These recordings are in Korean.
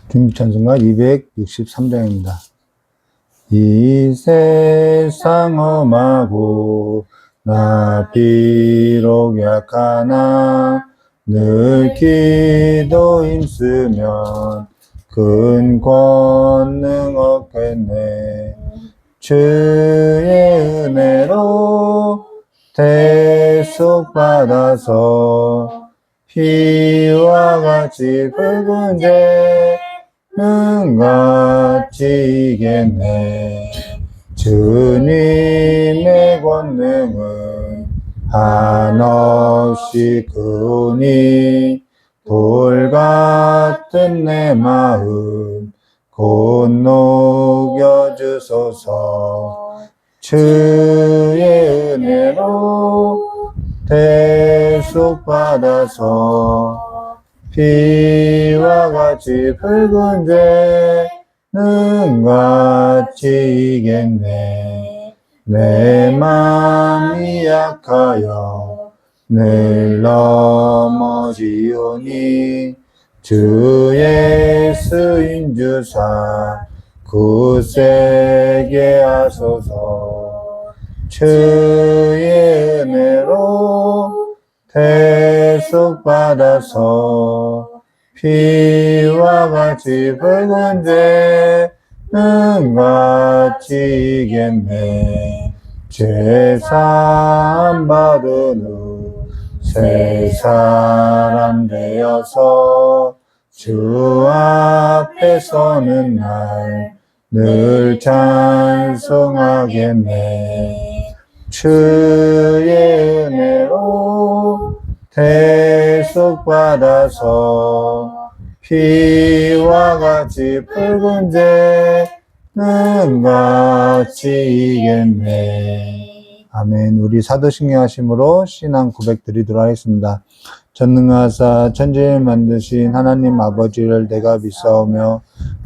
중기찬송가 263장입니다. 이 세상 험하고 나 비록 약하나 늘 기도 힘쓰면 큰 권능 얻겠네. 주의 은혜로 대속받아서 피와 같이 붉은 죄는 같이 이겠네. 주님의 권능은 한없이 크오니 돌 같은 내 마음 곧 녹여주소서. 주의 은혜로 대속받아서 피와 같이 붉은 죄는 같이 이겠네. 내 맘이 약하여 늘 넘어지오니 주의 쓰임 주사 굳세게 하소서. 주의 은혜로 대속받아서 피와 같이 붉은 죄는 같이 이겠네. 죄사함 받은 후 새 사람 되어서 주 앞에 서는 날 늘 찬송하겠네. 주의 은혜로 대속받아서 피와 같이 붉은 죄는 같이 이겠네. 아멘. 우리 사도신경 하심으로 신앙 고백 드리도록 하겠습니다. 전능하사 천지를 만드신 하나님 아버지를 내가 믿사오며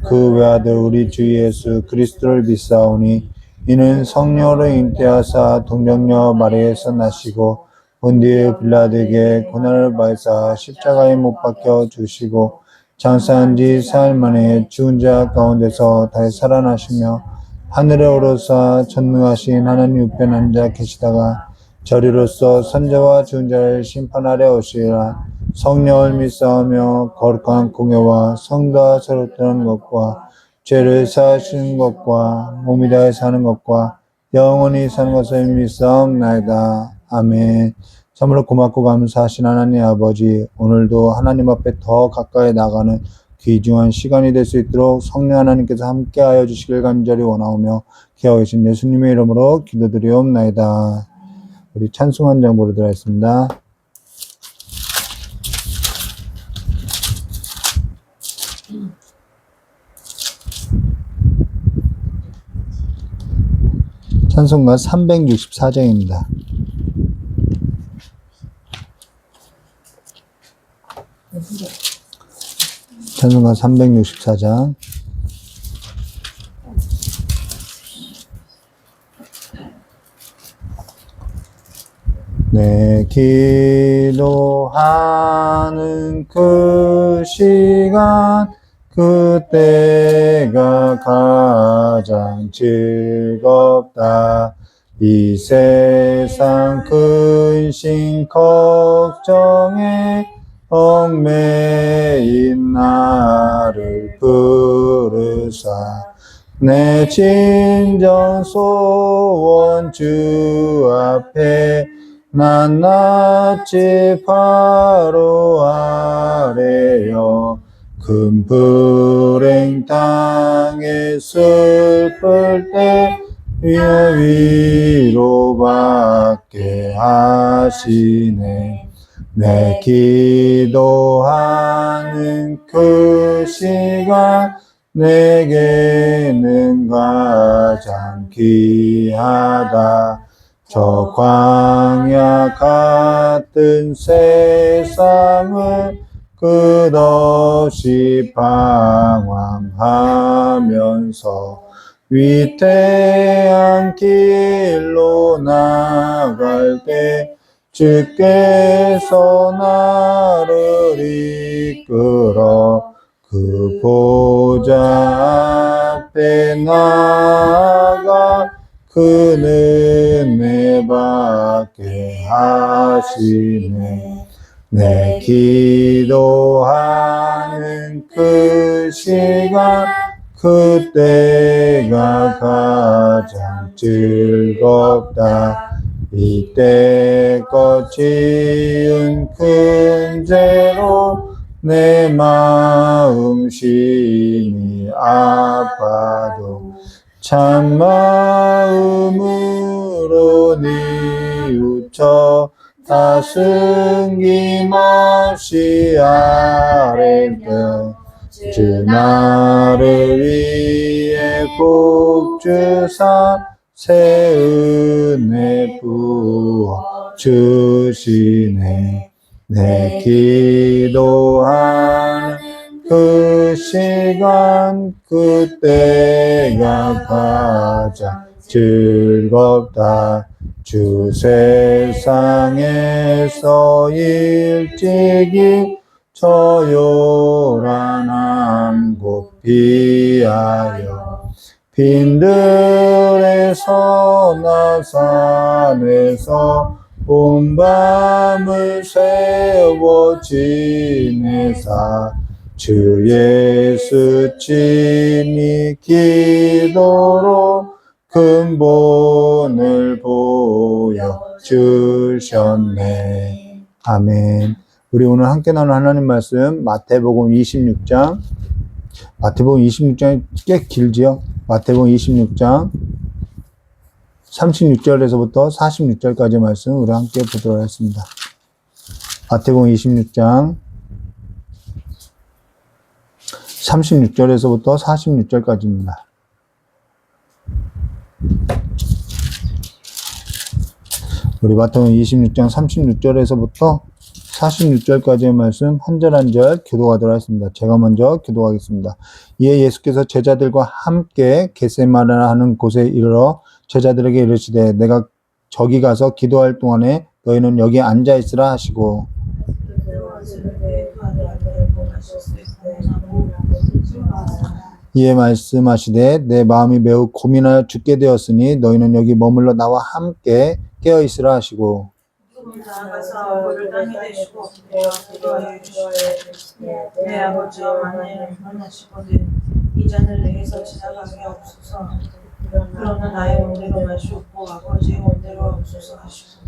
그 외아들 우리 주 예수 그리스도를 믿사오니 이는 성령으로 잉태하사 동정녀 마리아에서 나시고 본디오 빌라드에게 고난을 받으사 십자가에 못 박혀 주시고 장사한 지 사흘 만에 죽은 자 가운데서 다시 살아나시며 하늘에 오르사 전능하신 하나님 우편 앉아 계시다가 저리로서 선자와 죽은 자를 심판하려 오시리라. 성령을 믿사오며 거룩한 공예와 성도와 서로 떠나는 것과 죄를 사하시는 것과 몸이 다해 사는 것과 영원히 사는 것을 믿사옵나이다. 아멘. 참으로 고맙고 감사하신 하나님 아버지, 오늘도 하나님 앞에 더 가까이 나가는 귀중한 시간이 될 수 있도록 성령 하나님께서 함께하여 주시길 간절히 원하오며 기하고 계신 예수님의 이름으로 기도드리옵나이다. 우리 찬송 한 장 보도록 하겠습니다. 찬송가 364장입니다. 찬송가 364장. 내 기도하는 그 시간 그때가 가장 즐겁다. 이 세상 근심 걱정에 얽매인 나를 부르사 내 진정 소원 주 앞에 낱낱이 바로 아래여 큰 불행 땅에 슬플 때 위로받게 하시네. 내 기도하는 그 시간 내게는 가장 귀하다. 저 광야 같은 세상을 끝없이 방황하면서 위태한 길로 나갈 때 주께서 나를 이끌어 그 보좌 앞에 나가 그 은혜 받게 하시네. 내 기도하는 그 시간 그때가 가장 즐겁다. 이때껏 지은 큰 죄로 내 마음 심히 아파도 참 마음으로 뉘우쳐 다 숨김없이 아뢰며 주 나를 위해 복 주사 새 은혜 부어 주시네. 내 기도하는 그 시간 그때가 가장 즐겁다. 주 세상에서 일찍이 저 요란한 곳 피하여 빈들에서 나산에서 온 밤을 세워 지내사 주 예수 친히 기도로 근본을 보여주셨네. 아멘. 우리 오늘 함께 나눈 하나님 말씀 마태복음 26장. 마태복음 26장이 꽤 길지요. 마태복음 26장 36절에서부터 46절까지 말씀 우리 함께 보도록 하겠습니다. 마태복음 26장 36절에서부터 46절까지입니다. 우리 마태복음 26장 36절에서부터 46절까지의 말씀 한 절 한 절 교도하도록 하겠습니다. 제가 먼저 교도하겠습니다. 이에 예수께서 제자들과 함께 겟세마네라 하는 곳에 이르러 제자들에게 이르시되 내가 저기 가서 기도할 동안에 너희는 여기 앉아 있으라 하시고 이에 말씀하시되 내 마음이 매우 고민하여 죽게 되었으니 너희는 여기 머물러 나와 함께 깨어 있으라 하시고 나아가서 물을 땅에 대시고 기도하여 주시되 내 아버지와 만나를 원하시거든 이 잔을 내게서 지나가게 없소서. 그러나 나의 원대로 마시옵고 아버지의 원대로 없소서 하시고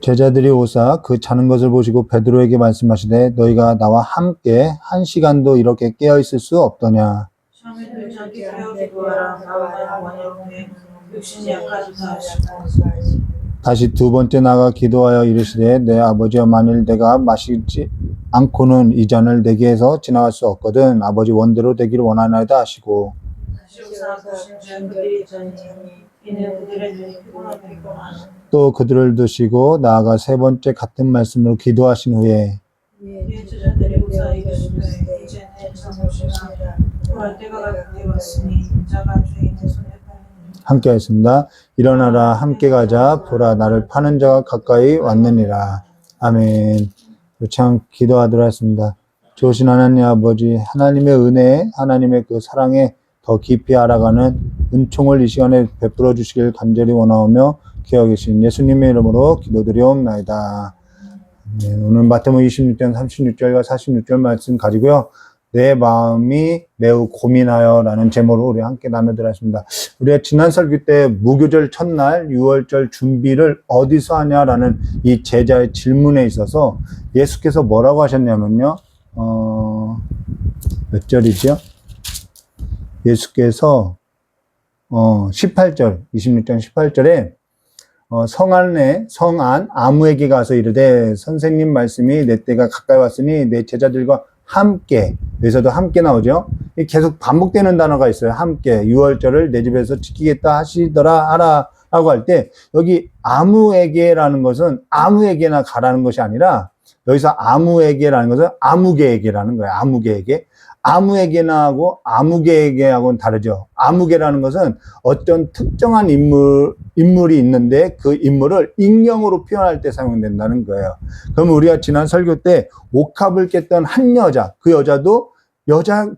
제자들이 오사 그 자는 것을 보시고 베드로에게 말씀하시되 너희가 나와 함께 한 시간도 이렇게 깨어 있을 수 없더냐. 시험에 들지 않게 깨어 기도하라. 나와 원하오니 육신이 약하도다 하시고 다시 두 번째 나가 기도하여 이르시되 내 아버지여 만일 내가 마시지 않고는 이 잔을 내게서 지나갈 수 없거든 아버지 원대로 되기를 원하나이다 하시고 다시 오사 보신즉 그들이 있자니 이는 그들의 눈이 피곤하겠구나. 또 그들을 두시고 나아가 세 번째 같은 말씀으로 기도하신 후에 이에 제자들이 오사 이르시되 이제는 참으시라. 구할 때가 가까이 왔으니 인자가 죄인의 손에 함께 하겠습니다. 일어나라 함께 가자 보라 나를 파는 자가 가까이 왔느니라. 아멘. 참 기도하도록 하겠습니다. 좋으신 하나님 아버지 하나님의 은혜 하나님의 그 사랑에 더 깊이 알아가는 은총을 이 시간에 베풀어 주시길 간절히 원하오며 기억하 계신 예수님의 이름으로 기도드리옵나이다. 네, 오늘 마태복음 26장 36절과 46절 말씀 가지고요. 내 마음이 매우 고민하여 라는 제목으로 우리 함께 나누도록 하겠습니다. 우리가 지난 설교 때 무교절 첫날 6월절 준비를 어디서 하냐라는 이 제자의 질문에 있어서 예수께서 뭐라고 하셨냐면요. 몇 절이죠? 예수께서 18절 26장 18절에 성안 아무에게 가서 이르되 선생님 말씀이 내 때가 가까이 왔으니 내 제자들과 함께 여기서도 함께 나오죠. 계속 반복되는 단어가 있어요. 함께 6월절을 내 집에서 지키겠다 하시더라 하라 라고 할 때 여기 아무에게라는 것은 아무에게나 가라는 것이 아니라 여기서 아무에게라는 것은 아무개에게라는 거예요. 아무개에게. 아무에게나 하고 아무개에게하고는 다르죠. 아무개라는 것은 어떤 특정한 인물이 있는데 그 인물을 익명으로 표현할 때 사용된다는 거예요. 그럼 우리가 지난 설교 때 옥합을 깼던 한 여자, 그 여자도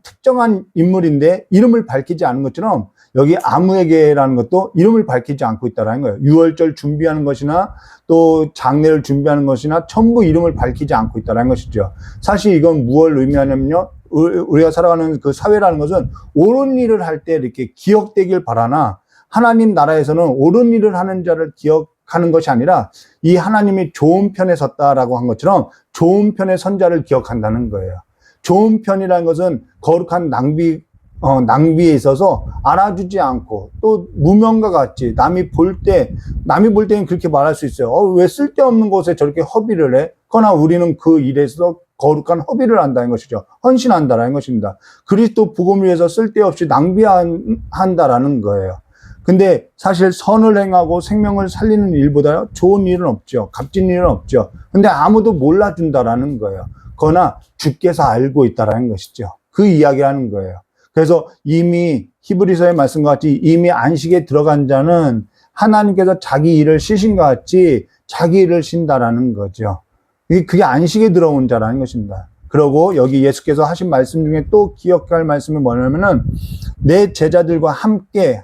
특정한 인물인데 이름을 밝히지 않은 것처럼 여기 아무에게라는 것도 이름을 밝히지 않고 있다는 거예요. 유월절 준비하는 것이나 또 장례를 준비하는 것이나 전부 이름을 밝히지 않고 있다는 것이죠. 사실 이건 무엇을 의미하냐면요. 우리가 살아가는 그 사회라는 것은 옳은 일을 할 때 이렇게 기억되길 바라나 하나님 나라에서는 옳은 일을 하는 자를 기억하는 것이 아니라 이 하나님이 좋은 편에 섰다라고 한 것처럼 좋은 편에 선 자를 기억한다는 거예요. 좋은 편이라는 것은 거룩한 낭비에 있어서 알아주지 않고 또 무명과 같이 남이 볼 때는 그렇게 말할 수 있어요. 왜 쓸데없는 곳에 저렇게 허비를 해? 그러나 우리는 그 일에서 거룩한 허비를 한다는 것이죠. 헌신한다라는 것입니다. 그리스도 복음을 위해서 쓸데없이 낭비한다라는 거예요. 근데 사실 선을 행하고 생명을 살리는 일보다 좋은 일은 없죠. 값진 일은 없죠. 근데 아무도 몰라준다라는 거예요. 그러나 주께서 알고 있다라는 것이죠. 그 이야기하는 거예요. 그래서 이미 히브리서의 말씀과 같이 이미 안식에 들어간 자는 하나님께서 자기 일을 쉬신 것 같이 자기 일을 쉰다라는 거죠. 그게 안식에 들어온 자라는 것입니다. 그리고 여기 예수께서 하신 말씀 중에 또 기억할 말씀이 뭐냐면은 내 제자들과 함께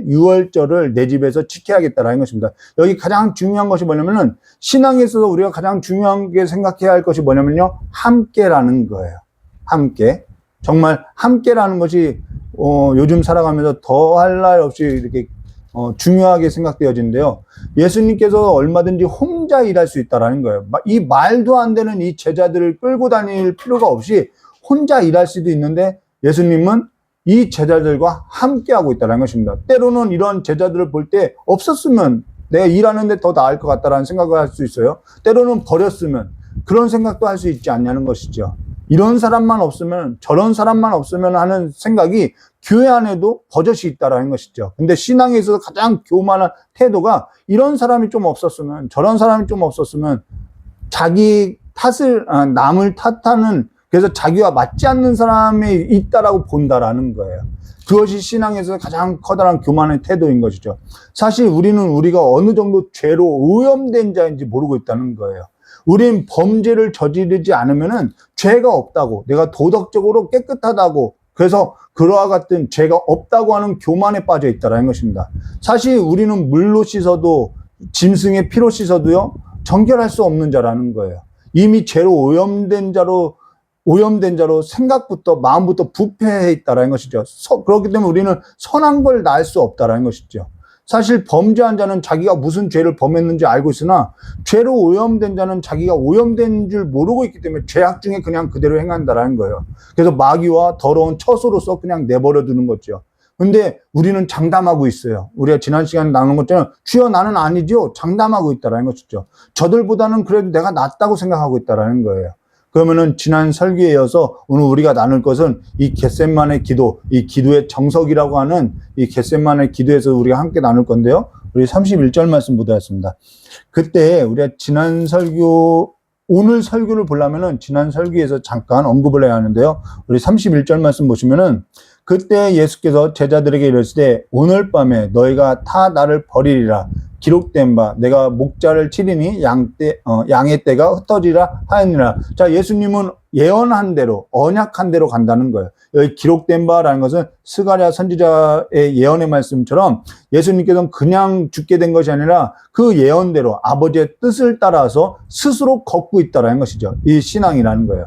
유월절을 내 집에서 지켜야겠다라는 것입니다. 여기 가장 중요한 것이 뭐냐면은 신앙에 있어서 우리가 가장 중요하게 생각해야 할 것이 뭐냐면요. 함께라는 거예요. 함께. 정말 함께라는 것이 요즘 살아가면서 더할 날 없이 이렇게 중요하게 생각되어지는데요. 예수님께서 얼마든지 혼자 일할 수 있다라는 거예요. 이 말도 안 되는 이 제자들을 끌고 다닐 필요가 없이 혼자 일할 수도 있는데 예수님은 이 제자들과 함께 하고 있다는 것입니다. 때로는 이런 제자들을 볼 때 없었으면 내가 일하는데 더 나을 것 같다라는 생각을 할 수 있어요. 때로는 버렸으면 그런 생각도 할 수 있지 않냐는 것이죠. 이런 사람만 없으면 저런 사람만 없으면 하는 생각이 교회 안에도 버젓이 있다라는 것이죠. 근데 신앙에 있어서 가장 교만한 태도가 이런 사람이 좀 없었으면 저런 사람이 좀 없었으면 자기 남을 탓하는 그래서 자기와 맞지 않는 사람이 있다라고 본다라는 거예요. 그것이 신앙에서 가장 커다란 교만의 태도인 것이죠. 사실 우리가 어느 정도 죄로 오염된 자인지 모르고 있다는 거예요. 우린 범죄를 저지르지 않으면은 죄가 없다고, 내가 도덕적으로 깨끗하다고, 그래서 그와 같은 죄가 없다고 하는 교만에 빠져 있다는 것입니다. 사실 우리는 물로 씻어도, 짐승의 피로 씻어도요, 정결할 수 없는 자라는 거예요. 이미 죄로 오염된 자로 생각부터, 마음부터 부패해 있다는 것이죠. 그렇기 때문에 우리는 선한 걸 낳을 수 없다는 것이죠. 사실 범죄한 자는 자기가 무슨 죄를 범했는지 알고 있으나 죄로 오염된 자는 자기가 오염된 줄 모르고 있기 때문에 죄악 중에 그냥 그대로 행한다라는 거예요. 그래서 마귀와 더러운 처소로서 그냥 내버려 두는 거죠. 근데 우리는 장담하고 있어요. 우리가 지난 시간에 나눈 것처럼 주여 나는 아니죠. 장담하고 있다라는 것이죠. 저들보다는 그래도 내가 낫다고 생각하고 있다라는 거예요. 그러면은 지난 설교에 이어서 오늘 우리가 나눌 것은 이 겟세마네 기도, 이 기도의 정석이라고 하는 이 겟세마네 기도에서 우리가 함께 나눌 건데요. 우리 31절 말씀 보도록 그때 우리가 오늘 설교를 보려면은 지난 설교에서 잠깐 언급을 해야 하는데요. 우리 31절 말씀 보시면은 그때 예수께서 제자들에게 이르시되 오늘 밤에 너희가 다 나를 버리리라 기록된 바 내가 목자를 치리니 양의 떼가 흩어지라 하였느니라. 자, 예수님은 예언한 대로 언약한 대로 간다는 거예요. 여기 기록된 바라는 것은 스가랴 선지자의 예언의 말씀처럼 예수님께서는 그냥 죽게 된 것이 아니라 그 예언대로 아버지의 뜻을 따라서 스스로 걷고 있다라는 것이죠. 이 신앙이라는 거예요.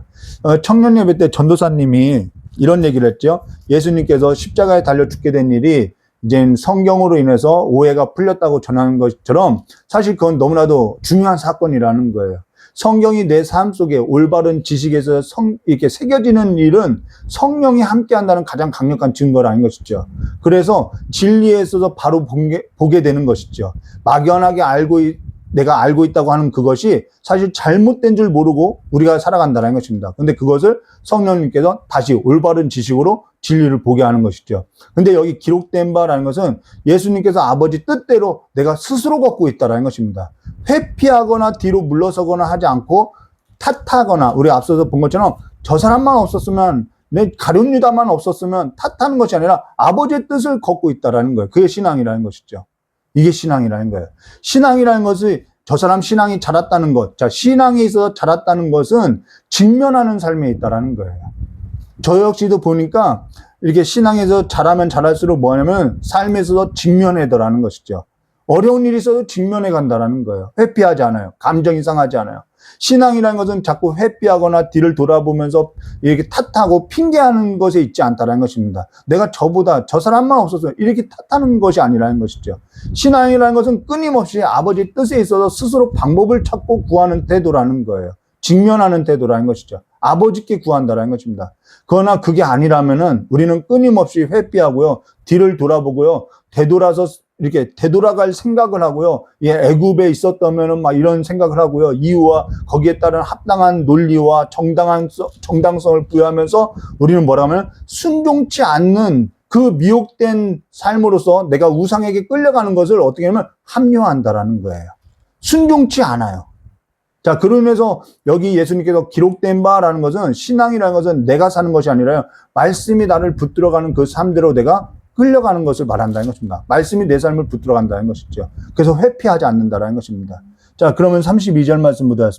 청년 예배 때 전도사님이 이런 얘기를 했죠. 예수님께서 십자가에 달려 죽게 된 일이 이제 성경으로 인해서 오해가 풀렸다고 전하는 것처럼 사실 그건 너무나도 중요한 사건이라는 거예요. 성경이 내 삶 속에 올바른 지식에서 이렇게 새겨지는 일은 성령이 함께 한다는 가장 강력한 증거라는 것이죠. 그래서 진리에 있어서 바로 보게 되는 것이죠. 막연하게 알고 내가 알고 있다고 하는 그것이 사실 잘못된 줄 모르고 우리가 살아간다는 것입니다. 근데 그것을 성령님께서 다시 올바른 지식으로 진리를 보게 하는 것이죠. 근데 여기 기록된 바라는 것은 예수님께서 아버지 뜻대로 내가 스스로 걷고 있다는 것입니다. 회피하거나 뒤로 물러서거나 하지 않고 탓하거나, 우리 앞서서 본 것처럼 저 사람만 없었으면, 내 가룟 유다만 없었으면 탓하는 것이 아니라 아버지의 뜻을 걷고 있다는 거예요. 그게 신앙이라는 것이죠. 이게 신앙이라는 거예요. 신앙이라는 것이 저 사람 신앙이 자랐다는 것. 자, 신앙에 있어서 자랐다는 것은 직면하는 삶에 있다는 거예요. 저 역시도 보니까 이렇게 신앙에서 자라면 자랄수록 뭐냐면 삶에서 직면해더라는 것이죠. 어려운 일이 있어도 직면해 간다는 거예요. 회피하지 않아요. 감정이 상하지 않아요. 신앙이라는 것은 자꾸 회피하거나 뒤를 돌아보면서 이렇게 탓하고 핑계하는 것에 있지 않다는 것입니다. 내가 저보다 저 사람만 없어서 이렇게 탓하는 것이 아니라는 것이죠. 신앙이라는 것은 끊임없이 아버지 뜻에 있어서 스스로 방법을 찾고 구하는 태도라는 거예요. 직면하는 태도라는 것이죠. 아버지께 구한다는 것입니다. 그러나 그게 아니라면은 우리는 끊임없이 회피하고요, 뒤를 돌아보고요, 되돌아서 이렇게 되돌아갈 생각을 하고요, 예, 애굽에 있었다면은 막 이런 생각을 하고요, 이유와 거기에 따른 합당한 논리와 정당성을 부여하면서 우리는 뭐라면 순종치 않는 그 미혹된 삶으로서 내가 우상에게 끌려가는 것을 어떻게 하면 합리화한다라는 거예요. 순종치 않아요. 자, 그러면서 여기 예수님께서 기록된 바라는 것은, 신앙이라는 것은 내가 사는 것이 아니라요, 말씀이 나를 붙들어가는 그 삶대로 내가 끌려가는 것을 말한다는 것입니다. 말씀이 내 삶을 붙들어간다는 것이죠. 그래서 회피하지 않는다는 것입니다. 자, 그러면 32절 말씀 보도록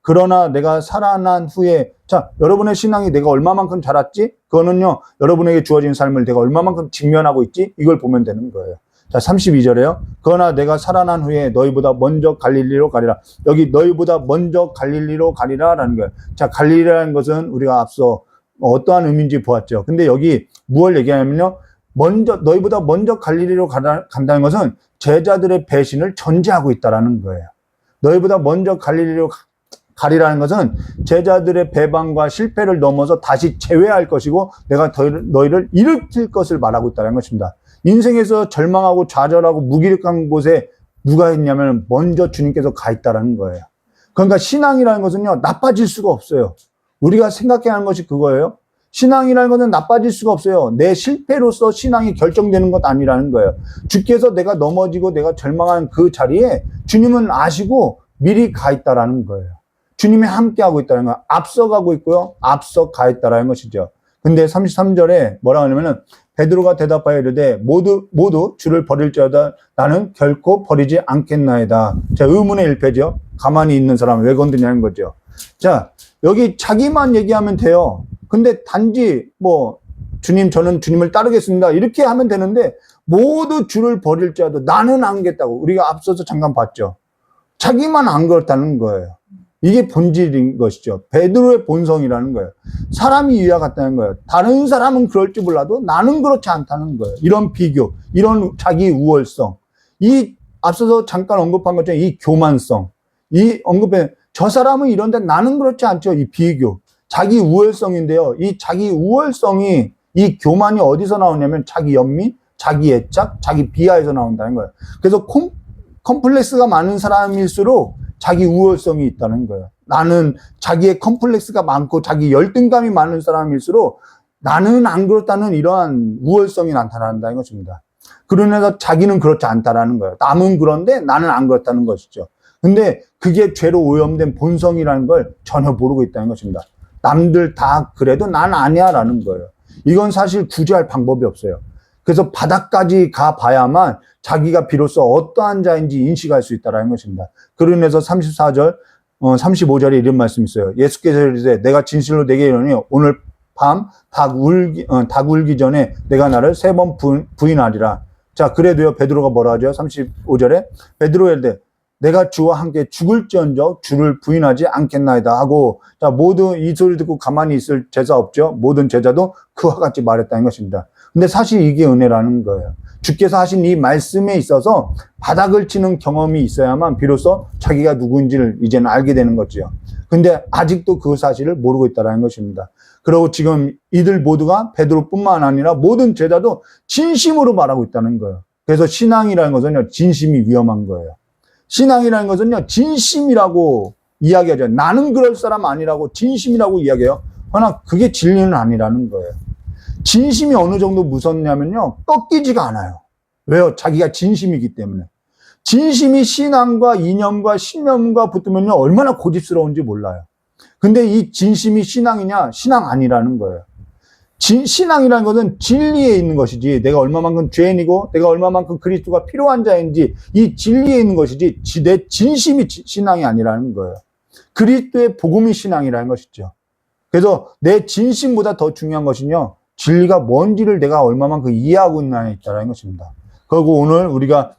그러나 내가 살아난 후에, 자, 여러분의 신앙이 내가 얼마만큼 자랐지? 그거는요, 여러분에게 주어진 삶을 내가 얼마만큼 직면하고 있지? 이걸 보면 되는 거예요. 자, 32절에요. 그러나 내가 살아난 후에 너희보다 먼저 갈릴리로 가리라. 여기 너희보다 먼저 갈릴리로 가리라라는 거예요. 자, 갈릴리라는 것은 우리가 앞서 어떠한 의미인지 보았죠. 근데 여기 무엇을 얘기하냐면요, 너희보다 먼저 갈릴리로 간다는 것은 제자들의 배신을 전제하고 있다라는 거예요. 너희보다 먼저 갈릴리로 가리라는 것은 제자들의 배반과 실패를 넘어서 다시 재회할 것이고 내가 너희를 일으킬 것을 말하고 있다는 것입니다. 인생에서 절망하고 좌절하고 무기력한 곳에 누가 있냐면 먼저 주님께서 가 있다라는 거예요. 그러니까 신앙이라는 것은요, 나빠질 수가 없어요. 우리가 생각해야 하는 것이 그거예요. 신앙이라는 것은 나빠질 수가 없어요. 내 실패로서 신앙이 결정되는 것 아니라는 거예요. 주께서 내가 넘어지고 내가 절망한 그 자리에 주님은 아시고 미리 가 있다라는 거예요. 주님이 함께하고 있다는 거예요. 앞서가고 있고요, 앞서 가 있다라는 것이죠. 근데 33절에 뭐라 하냐면은 베드로가 대답하여 이르되 모두 주를 버릴지어다 나는 결코 버리지 않겠나이다. 자, 의문의 일패죠. 가만히 있는 사람 왜 건드냐는 거죠. 자, 여기 자기만 얘기하면 돼요. 근데 단지 주님, 저는 주님을 따르겠습니다, 이렇게 하면 되는데 모두 주를 버릴지어도 나는 안 겠다고. 우리가 앞서서 잠깐 봤죠. 자기만 안 그렇다는 거예요. 이게 본질인 것이죠. 베드로의 본성이라는 거예요. 사람이 이와 같다는 거예요. 다른 사람은 그럴지 몰라도 나는 그렇지 않다는 거예요. 이런 비교, 이런 자기 우월성, 이 앞서서 잠깐 언급한 것처럼 이 교만성, 이 언급에 저 사람은 이런데 나는 그렇지 않죠. 이 비교, 자기 우월성인데요. 이 자기 우월성이, 이 교만이 어디서 나오냐면 자기 연민, 자기 애착, 자기 비하에서 나온다는 거예요. 그래서 컴플렉스가 많은 사람일수록 자기 우월성이 있다는 거예요. 나는 자기의 컴플렉스가 많고 자기 열등감이 많은 사람일수록 나는 안 그렇다는 이러한 우월성이 나타난다는 것입니다. 그러면서 자기는 그렇지 않다라는 거예요. 남은 그런데 나는 안 그렇다는 것이죠. 근데 그게 죄로 오염된 본성이라는 걸 전혀 모르고 있다는 것입니다. 남들 다 그래도 난 아니야 라는 거예요. 이건 사실 구제할 방법이 없어요. 그래서 바닥까지 가봐야만 자기가 비로소 어떠한 자인지 인식할 수 있다는 것입니다. 그러면서 34절, 35절에 이런 말씀이 있어요. 예수께서 이르시되 내가 진실로 내게 이르노니 오늘 밤 닭 울기 전에 내가 나를 3번 부인하리라. 자, 그래도요, 베드로가 뭐라 하죠? 35절에 베드로가 이르되 내가 주와 함께 죽을지언정 주를 부인하지 않겠나이다 하고, 자, 모두 이 소리를 듣고 가만히 있을 제자 없죠? 모든 제자도 그와 같이 말했다는 것입니다. 근데 사실 이게 은혜라는 거예요. 주께서 하신 이 말씀에 있어서 바닥을 치는 경험이 있어야만 비로소 자기가 누구인지를 이제는 알게 되는 거죠. 근데 아직도 그 사실을 모르고 있다는 것입니다. 그리고 지금 이들 모두가 베드로뿐만 아니라 모든 제자도 진심으로 말하고 있다는 거예요. 그래서 신앙이라는 것은요, 진심이 위험한 거예요. 신앙이라는 것은요, 진심이라고 이야기하죠. 나는 그럴 사람 아니라고 진심이라고 이야기해요. 그러나 그게 진리는 아니라는 거예요. 진심이 어느 정도 무섭냐면요, 꺾이지가 않아요. 왜요? 자기가 진심이기 때문에. 진심이 신앙과 이념과 신념과 붙으면요, 얼마나 고집스러운지 몰라요. 근데 이 진심이 신앙이냐? 신앙 아니라는 거예요. 신앙이라는 것은 진리에 있는 것이지, 내가 얼마만큼 죄인이고 내가 얼마만큼 그리스도가 필요한 자인지 이 진리에 있는 것이지 내 진심이 신앙이 아니라는 거예요. 그리스도의 복음이 신앙이라는 것이죠. 그래서 내 진심보다 더 중요한 것은요, 진리가 뭔지를 내가 얼마만큼 이해하고 있느냐에 있다는 것입니다. 그리고 오늘 우리가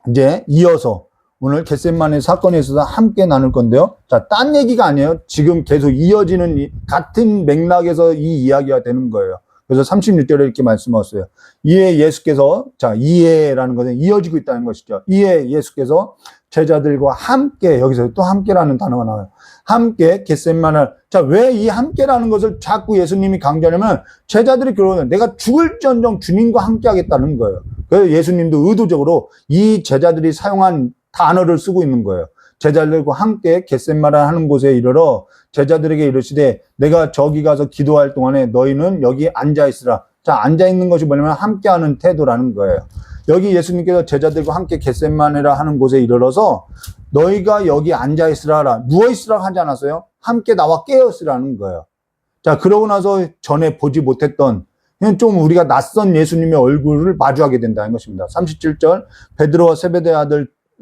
이제 이어서 오늘 겟세마네 사건에 있어서 함께 나눌 건데요. 자, 딴 얘기가 아니에요. 지금 계속 이어지는 같은 맥락에서 이 이야기가 되는 거예요. 그래서 36절에 이렇게 말씀하셨어요. 이에 예수께서, 자, 이에라는 것은 이어지고 있다는 것이죠. 이에 예수께서 제자들과 함께, 여기서 또 함께라는 단어가 나와요. 함께 겟세마네. 자, 왜 이 함께라는 것을 자꾸 예수님이 강조하냐면 제자들이 그러는, 내가 죽을지언정 주님과 함께 하겠다는 거예요. 그래서 예수님도 의도적으로 이 제자들이 사용한 단어를 쓰고 있는 거예요. 제자들과 함께 겟세마네 하는 곳에 이르러 제자들에게 이르시되 내가 저기 가서 기도할 동안에 너희는 여기 앉아 있으라. 자, 앉아 있는 것이 뭐냐면 함께하는 태도라는 거예요. 여기 예수님께서 제자들과 함께 겟세마네라 하는 곳에 이르러서 너희가 여기 앉아 있으라, 누워 있으라 하지 않았어요? 함께 나와 깨어 있으라는 거예요. 자, 그러고 나서 전에 보지 못했던 그냥 좀 우리가 낯선 예수님의 얼굴을 마주하게 된다는 것입니다. 37절 베드로와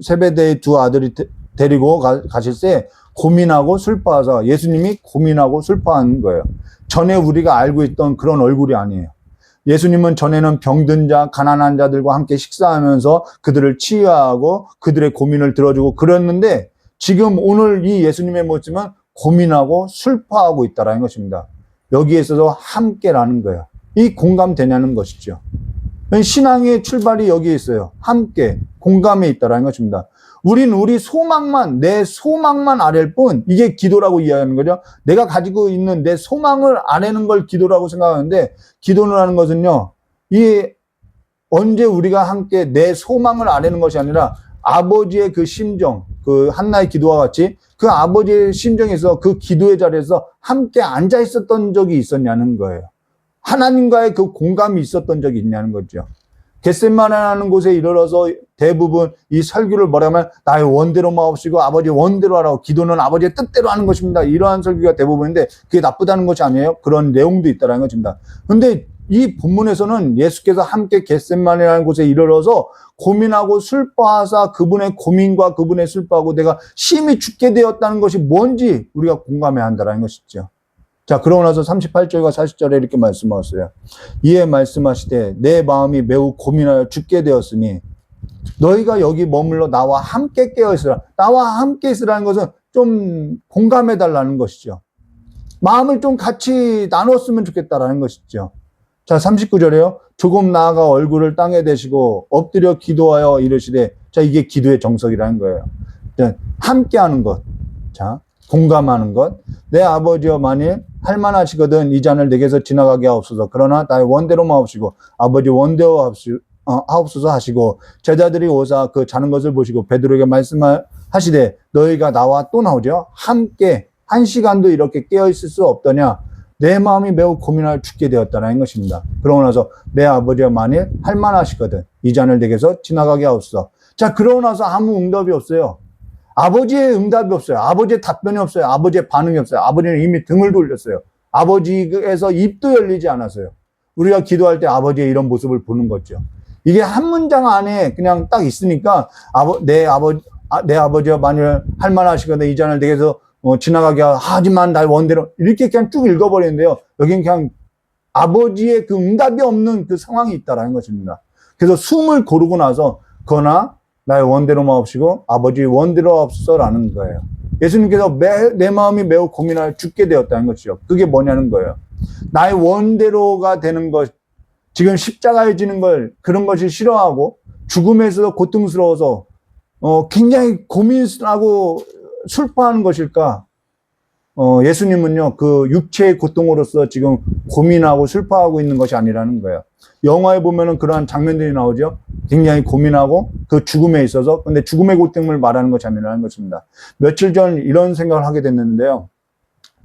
세베대의 두 아들이 데리고 가실새 고민하고 슬퍼하사, 예수님이 고민하고 슬퍼하는 거예요. 전에 우리가 알고 있던 그런 얼굴이 아니에요. 예수님은 전에는 병든 자, 가난한 자들과 함께 식사하면서 그들을 치유하고 그들의 고민을 들어주고 그랬는데 지금 오늘 이 예수님의 모습은 고민하고 슬퍼하고 있다는 것입니다. 여기에 있어서 함께라는 거예요. 이 공감되냐는 것이죠. 신앙의 출발이 여기에 있어요. 함께, 공감에 있다는 것입니다. 우리 소망만, 내 소망만 아랠 뿐, 이게 기도라고 이해하는 거죠. 내가 가지고 있는 내 소망을 아뢰는 걸 기도라고 생각하는데, 기도라는 것은요, 언제 우리가 함께 내 소망을 아뢰는 것이 아니라 아버지의 그 심정, 그 한나의 기도와 같이 그 아버지의 심정에서 그 기도의 자리에서 함께 앉아 있었던 적이 있었냐는 거예요. 하나님과의 그 공감이 있었던 적이 있냐는 거죠. 겟세마네라는 곳에 이르러서 대부분 이 설교를 뭐라면 나의 원대로 마옵시고 아버지의 원대로 하라고, 기도는 아버지의 뜻대로 하는 것입니다. 이러한 설교가 대부분인데 그게 나쁘다는 것이 아니에요. 그런 내용도 있다는 것입니다. 그런데 이 본문에서는 예수께서 함께 겟세마네라는 곳에 이르러서 고민하고 슬퍼하사 그분의 고민과 그분의 슬퍼하고 내가 심히 죽게 되었다는 것이 뭔지 우리가 공감해야 한다는 것이죠. 자, 그러고 나서 38절과 40절에 이렇게 말씀하셨어요. 이에 말씀하시되 내 마음이 매우 고민하여 죽게 되었으니 너희가 여기 머물러 나와 함께 깨어 있으라. 나와 함께 있으라는 것은 좀 공감해 달라는 것이죠. 마음을 좀 같이 나눴으면 좋겠다라는 것이죠. 자, 39절에요. 조금 나아가 얼굴을 땅에 대시고 엎드려 기도하여 이르시되, 자, 이게 기도의 정석이라는 거예요. 자, 함께하는 것. 자, 공감하는 것. 내 아버지여 만일 할만하시거든 이 잔을 내게서 지나가게 하옵소서. 그러나 나의 원대로만 하옵시고 아버지 원대로 하옵소서 하시고, 제자들이 오사 그 자는 것을 보시고 베드로에게 말씀하시되 너희가 나와 또 나오죠. 함께 한 시간도 이렇게 깨어 있을 수 없더냐. 내 마음이 매우 고민하여 죽게 되었다는 것입니다. 그러고 나서 내 아버지여 만일 할만하시거든 이 잔을 내게서 지나가게 하옵소서. 자, 그러고 나서 아무 응답이 없어요. 아버지의 응답이 없어요. 아버지의 답변이 없어요. 아버지의 반응이 없어요. 아버지는 이미 등을 돌렸어요. 아버지에서 입도 열리지 않았어요. 우리가 기도할 때 아버지의 이런 모습을 보는 거죠. 이게 한 문장 안에 그냥 딱 있으니까 내 아버지와 만일 할만하시거든 이 잔을 내게서 지나가게 하지만 날 원대로 이렇게 그냥 쭉 읽어버리는데요. 여기는 그냥 아버지의 그 응답이 없는 그 상황이 있다라는 것입니다. 그래서 숨을 고르고 나서 그러나 나의 원대로만 없이고 아버지 원대로 없어라는 거예요. 예수님께서 내 마음이 매우 고민하여 죽게 되었다는 것이죠. 그게 뭐냐는 거예요. 나의 원대로가 되는 것, 지금 십자가에 지는 걸, 그런 것이 싫어하고 죽음에서 고통스러워서 굉장히 고민하고 슬퍼하는 것일까? 예수님은요, 그 육체의 고통으로서 지금 고민하고 슬퍼하고 있는 것이 아니라는 거예요. 영화에 보면은 그러한 장면들이 나오죠. 굉장히 고민하고 그 죽음에 있어서, 근데 죽음의 고통을 말하는 것이 아니라는 것입니다. 며칠 전 이런 생각을 하게 됐는데요.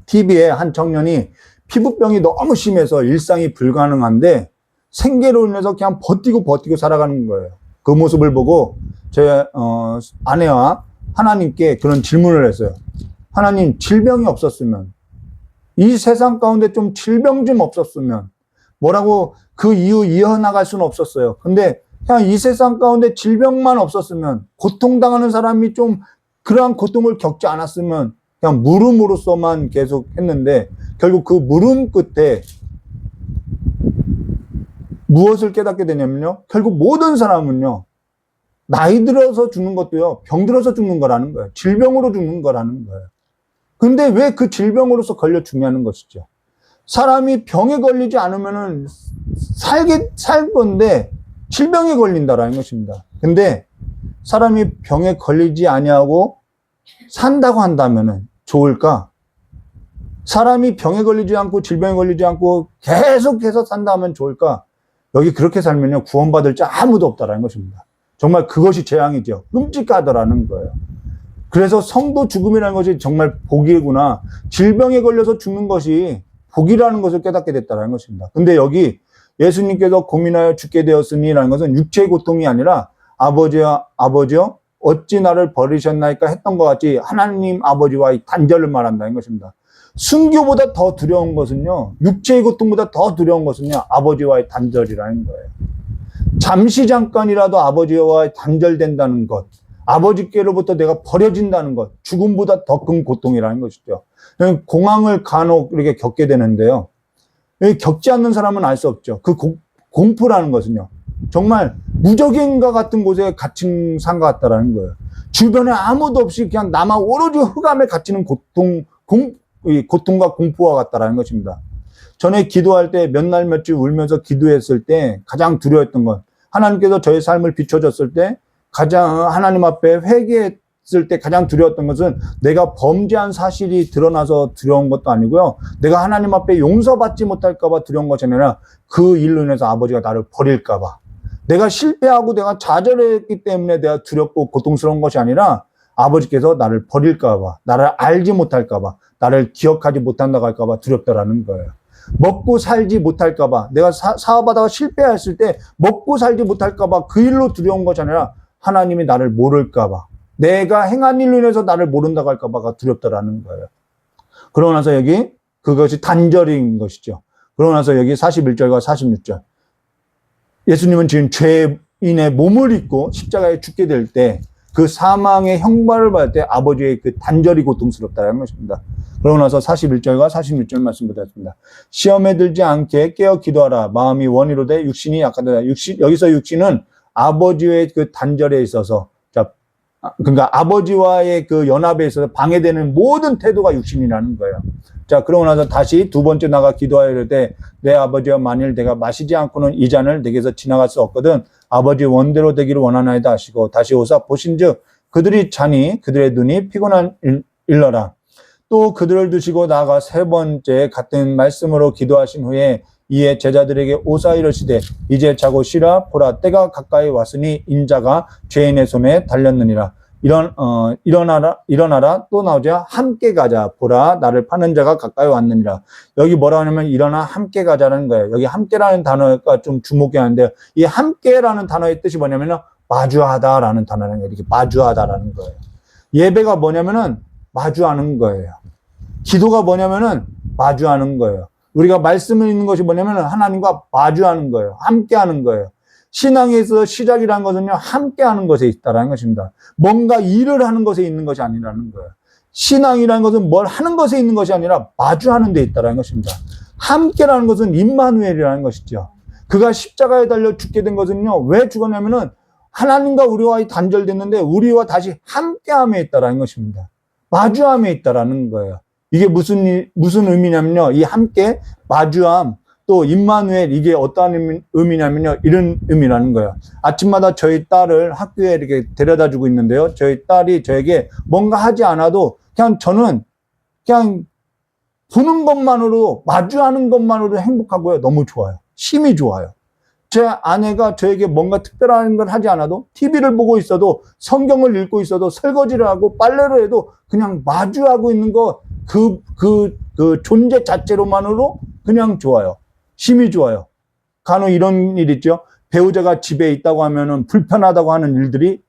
TV에 한 청년이 피부병이 너무 심해서 일상이 불가능한데 생계로 인해서 그냥 버티고 살아가는 거예요. 그 모습을 보고 제 아내와 하나님께 그런 질문을 했어요. 하나님, 질병이 없었으면, 이 세상 가운데 좀 질병 좀 없었으면, 뭐라고 그 이유 이어나갈 수는 없었어요. 근데 그냥 이 세상 가운데 질병만 없었으면, 고통당하는 사람이 좀 그러한 고통을 겪지 않았으면 그냥 물음으로써만 계속 했는데, 결국 그 물음 끝에 무엇을 깨닫게 되냐면요, 결국 모든 사람은요, 나이 들어서 죽는 것도요, 병 들어서 죽는 거라는 거예요. 질병으로 죽는 거라는 거예요. 근데 왜 그 질병으로서 걸려 죽냐는 것이죠. 사람이 병에 걸리지 않으면은 살 건데 질병에 걸린다라는 것입니다. 근데 사람이 병에 걸리지 아니하고 산다고 한다면은 좋을까? 사람이 병에 걸리지 않고 질병에 걸리지 않고 계속해서 산다면 좋을까? 여기 그렇게 살면요, 구원받을 자 아무도 없다라는 것입니다. 정말 그것이 재앙이죠. 끔찍하더라는 거예요. 그래서 성도 죽음이라는 것이 정말 복이구나. 질병에 걸려서 죽는 것이 복이라는 것을 깨닫게 됐다는 것입니다. 근데 여기 예수님께서 고민하여 죽게 되었으니라는 것은 육체의 고통이 아니라 아버지여 어찌 나를 버리셨나이까 했던 것 같이 하나님 아버지와의 단절을 말한다는 것입니다. 순교보다 더 두려운 것은요, 육체의 고통보다 더 두려운 것은요, 아버지와의 단절이라는 거예요. 잠시 잠깐이라도 아버지와의 단절된다는 것, 아버지께로부터 내가 버려진다는 것, 죽음보다 더 큰 고통이라는 것이죠. 공황을 간혹 이렇게 겪게 되는데요. 겪지 않는 사람은 알 수 없죠. 그 공포라는 것은요, 정말 무적인과 같은 곳에 갇힌 산 것 같다라는 거예요. 주변에 아무도 없이 그냥 나만 오로지 흑암에 갇히는 고통과 공포와 같다라는 것입니다. 전에 기도할 때 몇 날 며칠 울면서 기도했을 때 가장 두려웠던 건, 하나님께서 저의 삶을 비춰줬을 때 가장 하나님 앞에 회개했을 때 가장 두려웠던 것은 내가 범죄한 사실이 드러나서 두려운 것도 아니고요, 내가 하나님 앞에 용서받지 못할까 봐 두려운 것이 아니라 그 일로 인해서 아버지가 나를 버릴까 봐, 내가 실패하고 내가 좌절했기 때문에 내가 두렵고 고통스러운 것이 아니라 아버지께서 나를 버릴까 봐, 나를 알지 못할까 봐, 나를 기억하지 못한다고 할까 봐 두렵다라는 거예요. 먹고 살지 못할까 봐, 내가 사업하다가 실패했을 때 먹고 살지 못할까 봐 그 일로 두려운 것이 아니라 하나님이 나를 모를까 봐, 내가 행한 일로 인해서 나를 모른다고 할까 봐가 두렵다라는 거예요. 그러고 나서 여기 그것이 단절인 것이죠. 그러고 나서 여기 41절과 46절. 예수님은 지금 죄인의 몸을 입고 십자가에 죽게 될 때 그 사망의 형벌을 받을 때 아버지의 그 단절이 고통스럽다는 것입니다. 그러고 나서 41절과 46절 말씀 보겠습니다. 시험에 들지 않게 깨어 기도하라. 마음이 원이로되 육신이 약하다. 여기서 육신은 아버지의 그 단절에 있어서, 그러니까 아버지와의 그 연합에 있어서 방해되는 모든 태도가 육신이라는 거예요. 자, 그러고 나서 다시 두 번째 나가 기도하여 이르되 내 아버지여, 만일 내가 마시지 않고는 이 잔을 내게서 지나갈 수 없거든 아버지 원대로 되기를 원하나이다 하시고, 다시 오사 보신즉 그들이 자니 그들의 눈이 피곤한 일러라. 또 그들을 두시고 나아가 세 번째 같은 말씀으로 기도하신 후에 이에 제자들에게 오사 이르시되 이제 자고 쉬라. 보라, 때가 가까이 왔으니 인자가 죄인의 손에 달렸느니라. 일어나라. 또 나오자 함께 가자. 보라, 나를 파는 자가 가까이 왔느니라. 여기 뭐라 하냐면 일어나 함께 가자는 거예요. 여기 함께라는 단어가 좀 주목해야 하는데, 이 함께라는 단어의 뜻이 뭐냐면 마주하다라는 단어라는 거예요. 이렇게 마주하다라는 거예요. 예배가 뭐냐면은 마주하는 거예요. 기도가 뭐냐면은 마주하는 거예요. 우리가 말씀을 읽는 것이 뭐냐면은 하나님과 마주하는 거예요. 함께하는 거예요. 신앙에서 시작이라는 것은요, 함께하는 것에 있다라는 것입니다. 뭔가 일을 하는 것에 있는 것이 아니라는 거예요. 신앙이라는 것은 뭘 하는 것에 있는 것이 아니라 마주하는 데 있다라는 것입니다. 함께라는 것은 임마누엘이라는 것이죠. 그가 십자가에 달려 죽게 된 것은요, 왜 죽었냐면은 하나님과 우리와 단절됐는데 우리와 다시 함께함에 있다라는 것입니다. 마주함에 있다라는 거예요. 이게 무슨 의미냐면요, 이 함께, 마주함, 또 임마누엘, 이게 어떠한 의미냐면요, 이런 의미라는 거예요. 아침마다 저희 딸을 학교에 이렇게 데려다 주고 있는데요, 저희 딸이 저에게 뭔가 하지 않아도 그냥 저는 그냥 보는 것만으로, 마주하는 것만으로 행복하고요. 너무 좋아요. 힘이 좋아요. 제 아내가 저에게 뭔가 특별한 걸 하지 않아도, TV를 보고 있어도, 성경을 읽고 있어도, 설거지를 하고 빨래를 해도 그냥 마주하고 있는 거, 그 존재 자체로만으로 그냥 좋아요. 힘이 좋아요. 간혹 이런 일 있죠. 배우자가 집에 있다고 하면은 불편하다고 하는 일들이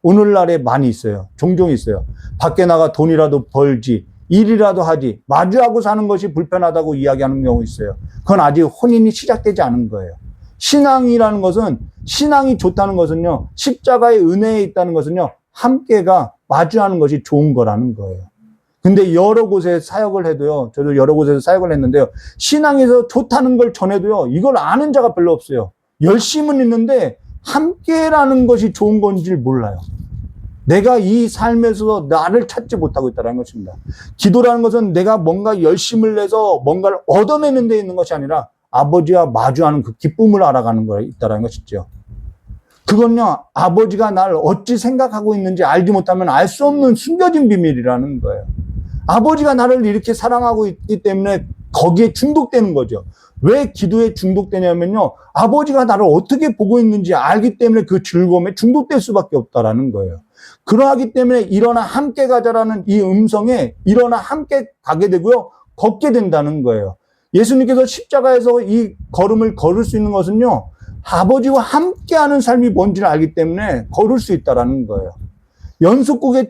오늘날에 많이 있어요. 종종 있어요. 밖에 나가 돈이라도 벌지, 일이라도 하지, 마주하고 사는 것이 불편하다고 이야기하는 경우 있어요. 그건 아직 혼인이 시작되지 않은 거예요. 신앙이라는 것은, 신앙이 좋다는 것은요, 십자가의 은혜에 있다는 것은요, 함께가 마주하는 것이 좋은 거라는 거예요. 근데 여러 곳에 사역을 해도요, 저도 여러 곳에서 사역을 했는데요, 신앙에서 좋다는 걸 전해도요, 이걸 아는 자가 별로 없어요. 열심은 있는데 함께라는 것이 좋은 건지 몰라요. 내가 이 삶에서 나를 찾지 못하고 있다는 것입니다. 기도라는 것은 내가 뭔가 열심을 내서 뭔가를 얻어내는 데 있는 것이 아니라 아버지와 마주하는 그 기쁨을 알아가는 거에 있다는 것이죠. 그건요, 아버지가 나를 어찌 생각하고 있는지 알지 못하면 알 수 없는 숨겨진 비밀이라는 거예요. 아버지가 나를 이렇게 사랑하고 있기 때문에 거기에 중독되는 거죠. 왜 기도에 중독되냐면요, 아버지가 나를 어떻게 보고 있는지 알기 때문에 그 즐거움에 중독될 수밖에 없다라는 거예요. 그러하기 때문에 일어나 함께 가자라는 이 음성에 일어나 함께 가게 되고요, 걷게 된다는 거예요. 예수님께서 십자가에서 이 걸음을 걸을 수 있는 것은요, 아버지와 함께하는 삶이 뭔지를 알기 때문에 걸을 수 있다라는 거예요. 연속곡에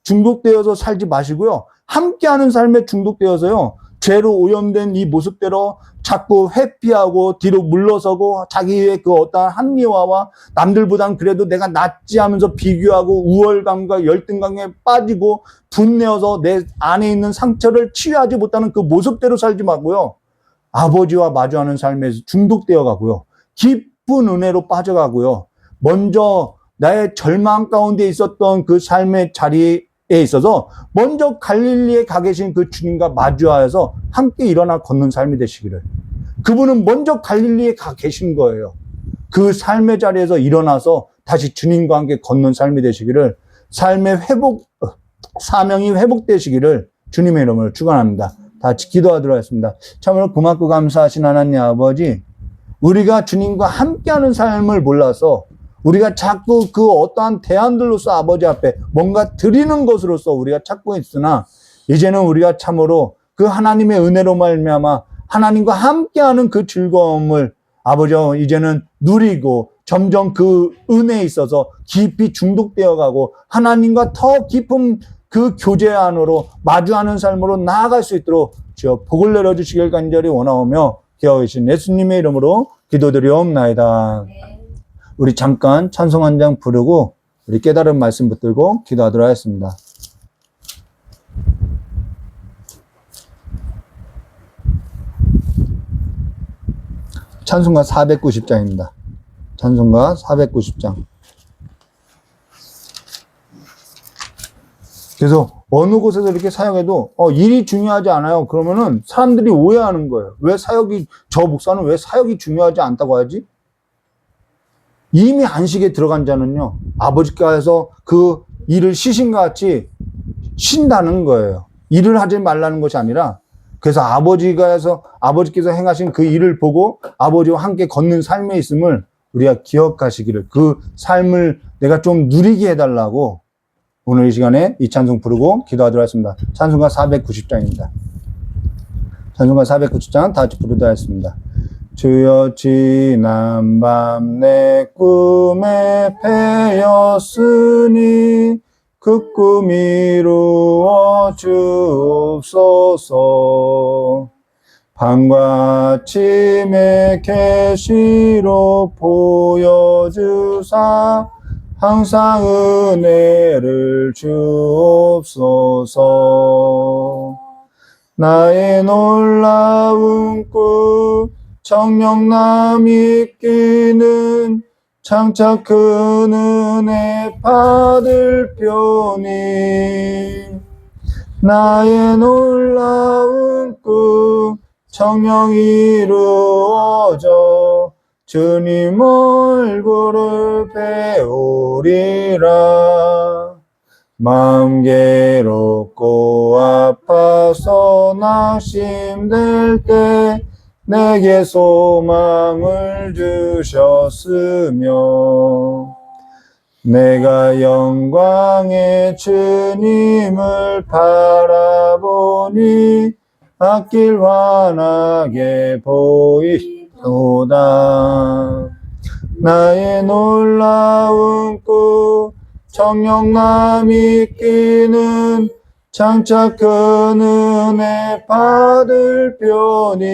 중독되어서 살지 마시고요, 함께하는 삶에 중독되어서요, 죄로 오염된 이 모습대로 자꾸 회피하고 뒤로 물러서고 자기의 그 어떠한 합리화와 남들보단 그래도 내가 낫지 하면서 비교하고 우월감과 열등감에 빠지고 분내어서 내 안에 있는 상처를 치유하지 못하는 그 모습대로 살지 말고요, 아버지와 마주하는 삶에서 중독되어 가고요, 깊은 은혜로 빠져가고요, 먼저 나의 절망 가운데 있었던 그 삶의 자리에 있어서 먼저 갈릴리에 가 계신 그 주님과 마주하여서 함께 일어나 걷는 삶이 되시기를. 그분은 먼저 갈릴리에 가 계신 거예요. 그 삶의 자리에서 일어나서 다시 주님과 함께 걷는 삶이 되시기를, 삶의 사명이 회복되시기를 주님의 이름으로 축원합니다. 다 같이 기도하도록 하겠습니다. 참으로 고맙고 감사하신 하나님 아버지, 우리가 주님과 함께하는 삶을 몰라서 우리가 자꾸 그 어떠한 대안들로서 아버지 앞에 뭔가 드리는 것으로서 우리가 찾고 있으나, 이제는 우리가 참으로 그 하나님의 은혜로 말미암아 하나님과 함께하는 그 즐거움을 아버지 이제는 누리고 점점 그 은혜에 있어서 깊이 중독되어 가고 하나님과 더 깊은 그 교제 안으로 마주하는 삶으로 나아갈 수 있도록 주여 복을 내려주시길 간절히 원하오며 기도하고 계신 예수님의 이름으로 기도드리옵나이다. 우리 잠깐 찬송 한 장 부르고 우리 깨달은 말씀 붙들고 기도하도록 하겠습니다. 찬송가 490장입니다. 찬송가 490장. 그래서 어느 곳에서 이렇게 사역해도 일이 중요하지 않아요. 그러면은 사람들이 오해하는 거예요. 왜 사역이, 저 목사는 왜 사역이 중요하지 않다고 하지? 이미 안식에 들어간 자는요, 아버지께서 그 일을 쉬신것 같이 쉰다는 거예요. 일을 하지 말라는 것이 아니라, 그래서 아버지께서 행하신 그 일을 보고 아버지와 함께 걷는 삶에 있음을 우리가 기억하시기를, 그 삶을 내가 좀 누리게 해달라고 오늘 이 시간에 이 찬송 부르고 기도하도록 하겠습니다. 찬송가 490장입니다. 찬송가 490장 다 같이 부르도록 하겠습니다. 주여 지난밤 내 꿈에 패였으니 그 꿈 이루어 주옵소서. 밤과 아침의 계시로 보여주사 항상 은혜를 주옵소서. 나의 놀라운 꿈 정령남 있기는 장차 큰 은혜 받을 펴니. 나의 놀라운 꿈 정령 이루어져 주님 얼굴을 배우리라. 마음 괴롭고 아파서 나 낙심될 때 내게 소망을 주셨으며 내가 영광의 주님을 바라보니 앞길 환하게 보이도다. 나의 놀라운 꿈 청령남 이끼는 장차 큰 은혜 받을 뼈니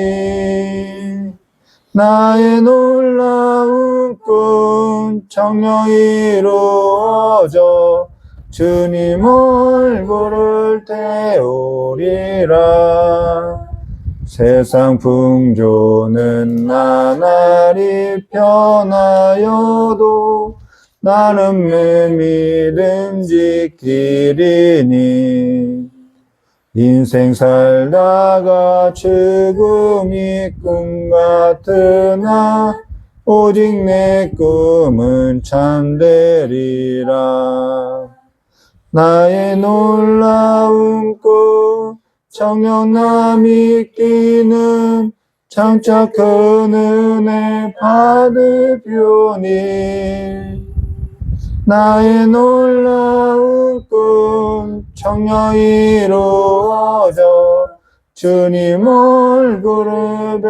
나의 놀라운 꿈 청령 이루어져 주님 얼굴을 태우리라. 세상 풍조는 나날이 변하여도 나는 내 믿음 지키리니 인생 살다가 죽음이 꿈 같으나 오직 내 꿈은 참되리라. 나의 놀라운 꿈 청령남 이끼는 장차 큰 은혜 받을 뼈니 나의 놀라운 꿈 청령 이루어져 주님 얼굴을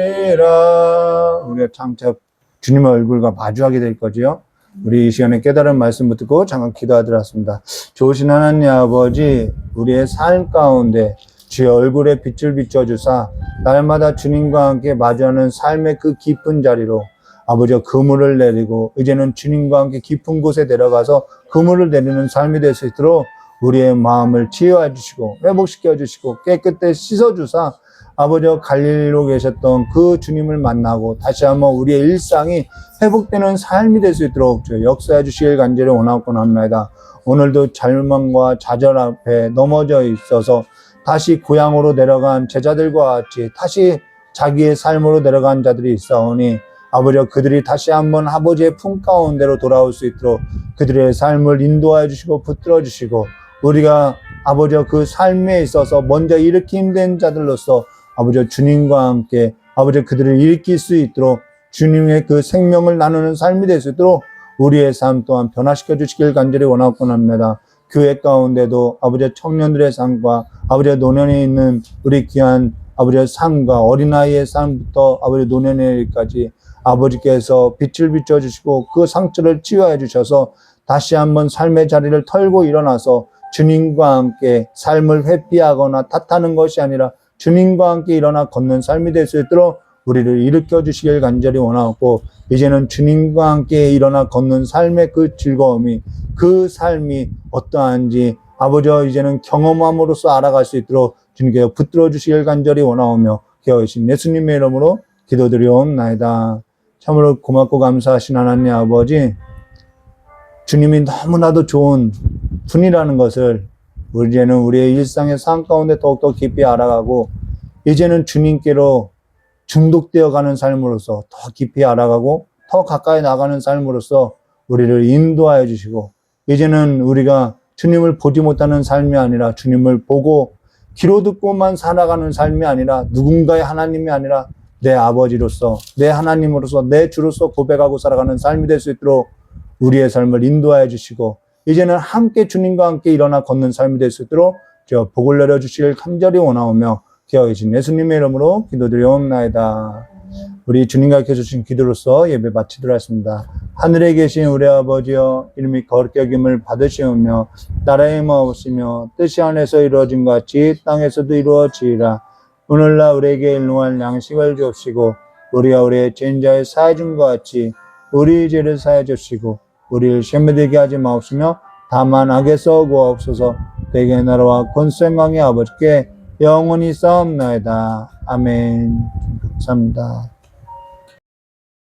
배우리라. 우리가 장차 주님의 얼굴과 마주하게 될 거지요. 우리 이 시간에 깨달은 말씀 듣고 잠깐 기도하도록 하겠습니다. 좋으신 하나님 아버지, 우리의 삶 가운데 주의 얼굴에 빛을 비춰주사 날마다 주님과 함께 마주하는 삶의 그 깊은 자리로 아버지가 그물을 내리고 이제는 주님과 함께 깊은 곳에 내려가서 그물을 내리는 삶이 될 수 있도록 우리의 마음을 치유해 주시고 회복시켜 주시고 깨끗하게 씻어주사 아버지가 갈릴리로 계셨던 그 주님을 만나고 다시 한번 우리의 일상이 회복되는 삶이 될 수 있도록 역사해 주시길 간절히 원하곤 합니다. 오늘도 절망과 좌절 앞에 넘어져 있어서 다시 고향으로 내려간 제자들과 같이 다시 자기의 삶으로 내려간 자들이 있사오니 아버지가 그들이 다시 한번 아버지의 품 가운데로 돌아올 수 있도록 그들의 삶을 인도하여 주시고 붙들어 주시고 우리가 아버지가 그 삶에 있어서 먼저 일으키 힘든 자들로서 아버지 주님과 함께 아버지 그들을 일으킬 수 있도록 주님의 그 생명을 나누는 삶이 될 수 있도록 우리의 삶 또한 변화시켜 주시길 간절히 원하곤 합니다. 교회 가운데도 아버지 청년들의 삶과 아버지 노년에 있는 우리 귀한 아버지의 삶과 어린아이의 삶부터 아버지 노년의 일까지 아버지께서 빛을 비춰주시고 그 상처를 치유해 주셔서 다시 한번 삶의 자리를 털고 일어나서 주님과 함께 삶을 회피하거나 탓하는 것이 아니라 주님과 함께 일어나 걷는 삶이 될 수 있도록 우리를 일으켜 주시길 간절히 원하고 이제는 주님과 함께 일어나 걷는 삶의 그 즐거움이 그 삶이 어떠한지 아버지와 이제는 경험함으로써 알아갈 수 있도록 주님께서 붙들어 주시길 간절히 원하오며 기어이신 예수님의 이름으로 기도드리옵나이다. 참으로 고맙고 감사하신 하나님 아버지, 주님이 너무나도 좋은 분이라는 것을 이제는 우리의 일상의 삶 가운데 더욱더 깊이 알아가고 이제는 주님께로 중독되어 가는 삶으로서 더 깊이 알아가고 더 가까이 나가는 삶으로서 우리를 인도하여 주시고 이제는 우리가 주님을 보지 못하는 삶이 아니라 주님을 보고 귀로 듣고만 살아가는 삶이 아니라 누군가의 하나님이 아니라 내 아버지로서 내 하나님으로서 내 주로서 고백하고 살아가는 삶이 될 수 있도록 우리의 삶을 인도하여 주시고 이제는 함께 주님과 함께 일어나 걷는 삶이 될 수 있도록 복을 내려주시길 간절히 원하오며 기어계신 예수님의 이름으로 기도드리옵나이다. 우리 주님과 켜주신 기도로서 예배 마치도록 하겠습니다. 하늘에 계신 우리 아버지여, 이름이 거룩히 여김을 받으시오며 나라의 마옵시며 뜻이 하늘에서 이루어진 것 같이 땅에서도 이루어지리라. 오늘날 우리에게 일용할 양식을 주옵시고 우리가 우리의 죄인자의 사해 준 것 같이 우리 죄를 사해 주시고 우리를 시험에 들게 하지 마옵시며 다만 악에서 구하옵소서. 대개 나라와 권세왕의 아버지께 영원히 싸움나이다. 아멘. 감사합니다.